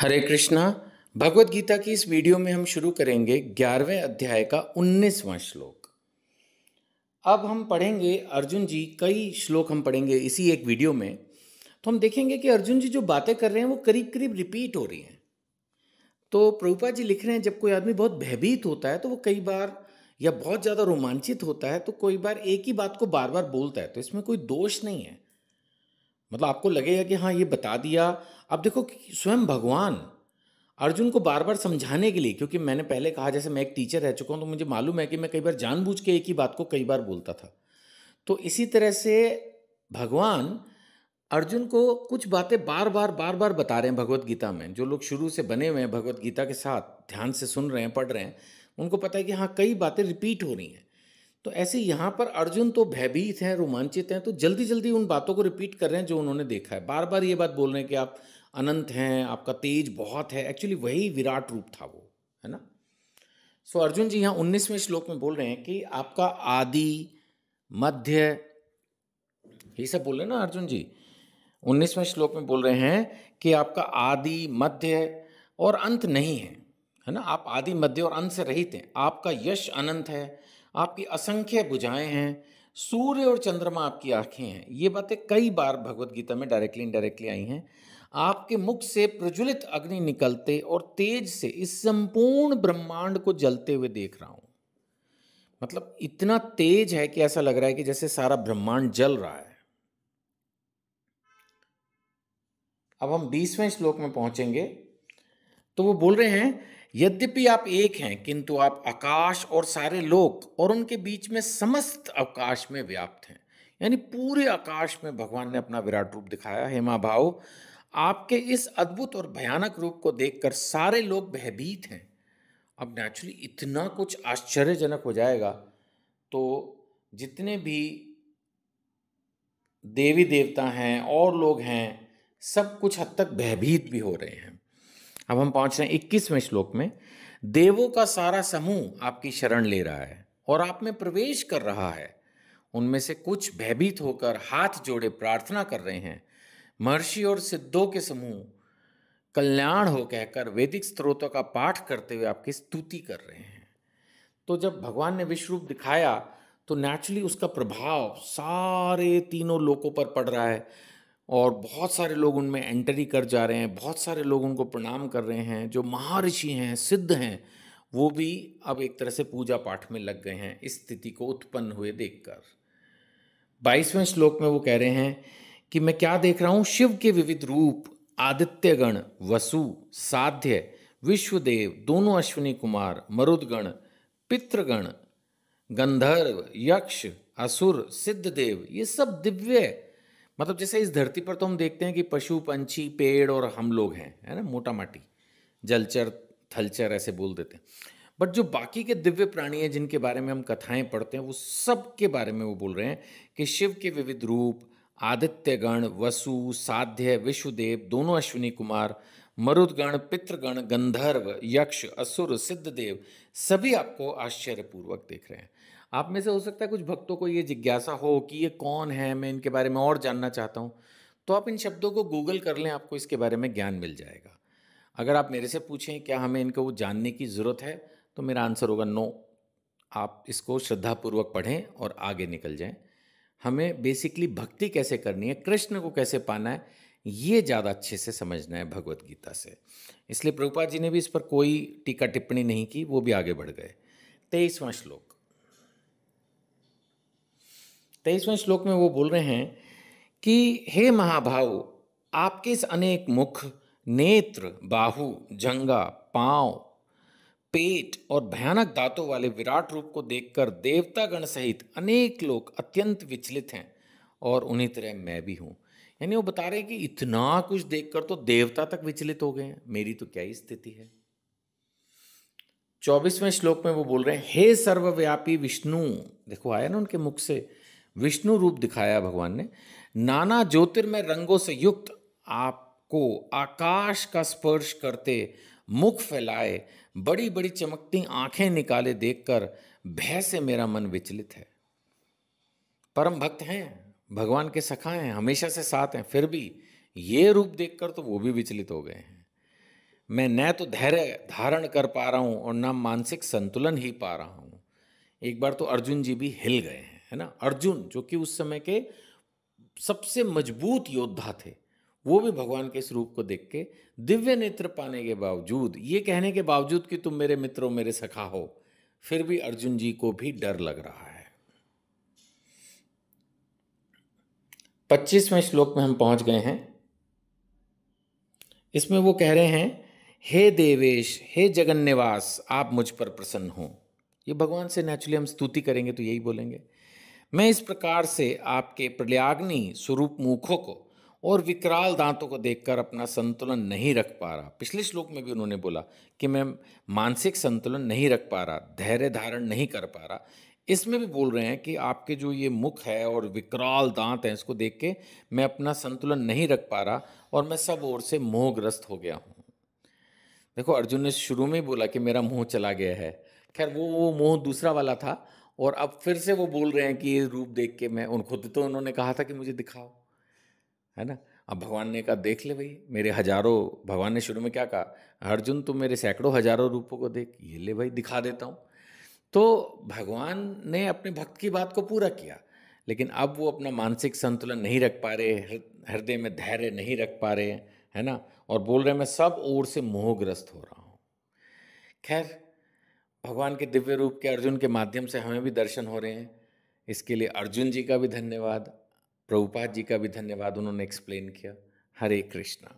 हरे कृष्णा। भगवत गीता की इस वीडियो में हम शुरू करेंगे 11वें अध्याय का 19वां श्लोक। अब हम पढ़ेंगे अर्जुन जी, कई श्लोक हम पढ़ेंगे इसी एक वीडियो में। तो हम देखेंगे कि अर्जुन जी जो बातें कर रहे हैं वो करीब करीब रिपीट हो रही हैं। तो प्रभुपाद जी लिख रहे हैं, जब कोई आदमी बहुत भयभीत होता है तो वो कई बार या बहुत ज़्यादा रोमांचित होता है तो कोई बार एक ही बात को बार बार बोलता है। तो इसमें कोई दोष नहीं है। मतलब आपको लगेगा कि हाँ ये बता दिया। अब देखो कि स्वयं भगवान अर्जुन को बार बार समझाने के लिए, क्योंकि मैंने पहले कहा जैसे मैं एक टीचर रह चुका हूँ तो मुझे मालूम है कि मैं कई बार जानबूझ के एक ही बात को कई बार बोलता था। तो इसी तरह से भगवान अर्जुन को कुछ बातें बार बार बता रहे हैं भगवत गीता में। जो लोग शुरू से बने हुए हैं भगवत गीता के साथ, ध्यान से सुन रहे हैं, पढ़ रहे हैं, उनको पता है कि हाँ कई बातें रिपीट हो रही हैं। तो ऐसे यहाँ पर अर्जुन तो भयभीत हैं, रोमांचित हैं, तो जल्दी जल्दी उन बातों को रिपीट कर रहे हैं जो उन्होंने देखा है। बार बार ये बात बोल रहे हैं कि आप अनंत हैं, आपका तेज बहुत है। एक्चुअली वही विराट रूप था वो, है ना। सो अर्जुन जी यहाँ 19वें श्लोक में बोल रहे हैं कि आपका आदि मध्य, ये सब बोल रहे हैं ना अर्जुन जी। 19वें श्लोक में बोल रहे हैं कि आपका आदि मध्य और अंत नहीं है ना। आप आदि मध्य और अंत से रहित हैं। आपका यश अनंत है, आपकी असंख्य भुजाएं हैं, सूर्य और चंद्रमा आपकी आंखें हैं। ये बातें कई बार भगवत गीता में डायरेक्टली इनडायरेक्टली आई हैं। आपके मुख से प्रज्वलित अग्नि निकलते और तेज से इस संपूर्ण ब्रह्मांड को जलते हुए देख रहा हूं। मतलब इतना तेज है कि ऐसा लग रहा है कि जैसे सारा ब्रह्मांड जल रहा है। अब हम 20वें श्लोक में पहुंचेंगे तो वो बोल रहे हैं, यद्यपि आप एक हैं किंतु आप आकाश और सारे लोक और उनके बीच में समस्त अवकाश में व्याप्त हैं। यानी पूरे आकाश में भगवान ने अपना विराट रूप दिखाया। हे महाभाव, आपके इस अद्भुत और भयानक रूप को देखकर सारे लोग भयभीत हैं। अब नेचुरली इतना कुछ आश्चर्यजनक हो जाएगा तो जितने भी देवी देवता हैं और लोग हैं, सब कुछ हद तक भयभीत भी हो रहे हैं। अब हम पहुंच रहे हैं 21वें श्लोक में। देवों का सारा समूह आपकी शरण ले रहा है और आप में प्रवेश कर रहा है। उनमें से कुछ भयभीत होकर हाथ जोड़े प्रार्थना कर रहे हैं। महर्षि और सिद्धों के समूह कल्याण हो कहकर वैदिक स्त्रोतों का पाठ करते हुए आपकी स्तुति कर रहे हैं। तो जब भगवान ने विश्व रूप दिखाया तो नेचुरली उसका प्रभाव सारे तीनों लोकों पर पड़ रहा है और बहुत सारे लोग उनमें एंट्री कर जा रहे हैं। बहुत सारे लोग उनको प्रणाम कर रहे हैं। जो महर्षि हैं, सिद्ध हैं, वो भी अब एक तरह से पूजा पाठ में लग गए हैं इस स्थिति को उत्पन्न हुए देखकर। 22वें श्लोक में वो कह रहे हैं कि मैं क्या देख रहा हूँ, शिव के विविध रूप, आदित्यगण, वसु, साध्य, विश्वदेव, दोनों अश्विनी कुमार, मरुदगण, पितृगण, गंधर्व, यक्ष, असुर, सिद्धदेव, ये सब दिव्य। मतलब जैसे इस धरती पर तो हम देखते हैं कि पशु पंछी पेड़ और हम लोग हैं, है ना, मोटा माटी जलचर थलचर ऐसे बोल देते हैं। बट जो बाकी के दिव्य प्राणी हैं जिनके बारे में हम कथाएं पढ़ते हैं, वो सब के बारे में वो बोल रहे हैं कि शिव के विविध रूप, आदित्यगण, वसु, साध्य, विश्वदेव, दोनों अश्विनी कुमार, मरुदगण, पितृगण, गंधर्व, यक्ष, असुर, सिद्धदेव, सभी आपको आश्चर्यपूर्वक देख रहे हैं। आप में से हो सकता है कुछ भक्तों को ये जिज्ञासा हो कि ये कौन है, मैं इनके बारे में और जानना चाहता हूँ। तो आप इन शब्दों को गूगल कर लें, आपको इसके बारे में ज्ञान मिल जाएगा। अगर आप मेरे से पूछें क्या हमें इनको जानने की ज़रूरत है, तो मेरा आंसर होगा नो। आप इसको श्रद्धापूर्वक पढ़ें और आगे निकल जाएं। हमें बेसिकली भक्ति कैसे करनी है, कृष्ण को कैसे पाना है, ये ज़्यादा अच्छे से समझना है भगवत गीता से। इसलिए प्रभुपाद जी ने भी इस पर कोई टीका टिप्पणी नहीं की, वो भी आगे बढ़ गए। 23वां श्लोक। 23वें श्लोक में वो बोल रहे हैं कि हे महाभाव, आपके इस अनेक मुख, नेत्र, बाहु, जंगा, पांव, पेट और भयानक दांतों वाले विराट रूप को देखकर देवतागण सहित अनेक लोग अत्यंत विचलित हैं और उन्हीं तरह मैं भी हूँ। यानी वो बता रहे हैं कि इतना कुछ देखकर तो देवता तक विचलित हो गए हैं, मेरी तो क्या ही स्थिति है। 24वें श्लोक में वो बोल रहे हैं, हे सर्वव्यापी विष्णु, देखो आया ना उनके मुख से विष्णु रूप दिखाया भगवान ने, नाना ज्योतिर्मय रंगों से युक्त आपको आकाश का स्पर्श करते, मुख फैलाए, बड़ी बड़ी चमकती आंखें निकाले देखकर भय से मेरा मन विचलित है। परम भक्त हैं, भगवान के सखा हैं, हमेशा से साथ हैं, फिर भी ये रूप देखकर तो वो भी विचलित हो गए हैं। मैं न तो धैर्य धारण कर पा रहा हूँ और ना मानसिक संतुलन ही पा रहा हूँ। एक बार तो अर्जुन जी भी हिल गए हैं, है ना। अर्जुन जो कि उस समय के सबसे मजबूत योद्धा थे, वो भी भगवान के इस रूप को देख के दिव्य नेत्र पाने के बावजूद, ये कहने के बावजूद कि तुम मेरे मित्र हो, मेरे सखा हो, फिर भी अर्जुन जी को भी डर लग रहा है। 25वें श्लोक में हम पहुंच गए हैं। इसमें वो कह रहे हैं, हे देवेश, हे जगन्निवास, आप मुझ पर प्रसन्न हो। ये भगवान से नेचुरली हम स्तुति करेंगे तो यही बोलेंगे। मैं इस प्रकार से आपके प्रलयाग्नि स्वरूप मुखों को और विकराल दांतों को देखकर अपना संतुलन नहीं रख पा रहा। पिछले श्लोक में भी उन्होंने बोला कि मैं मानसिक संतुलन नहीं रख पा रहा, धैर्य धारण नहीं कर पा रहा। इसमें भी बोल रहे हैं कि आपके जो ये मुख है और विकराल दांत हैं, इसको देख के मैं अपना संतुलन नहीं रख पा रहा और मैं सब ओर से मोहग्रस्त हो गया हूँ। देखो, अर्जुन ने शुरू में ही बोला कि मेरा मोह चला गया है। खैर, वो मोह दूसरा वाला था, और अब फिर से वो बोल रहे हैं कि ये रूप देख के मैं खुद तो उन्होंने कहा था कि मुझे दिखाओ, है ना। अब भगवान ने कहा देख ले भाई मेरे हजारों, भगवान ने शुरू में क्या कहा, अर्जुन तुम मेरे सैकड़ों हजारों रूपों को देख, ये ले भाई दिखा देता हूँ। तो भगवान ने अपने भक्त की बात को पूरा किया, लेकिन अब वो अपना मानसिक संतुलन नहीं रख पा रहे, हृदय में धैर्य नहीं रख पा रहे, है ना, और बोल रहे मैं सब ओर से मोहग्रस्त हो रहा हूँ। खैर, भगवान के दिव्य रूप के अर्जुन के माध्यम से हमें भी दर्शन हो रहे हैं। इसके लिए अर्जुन जी का भी धन्यवाद, प्रभुपाद जी का भी धन्यवाद, उन्होंने एक्सप्लेन किया। हरे कृष्णा।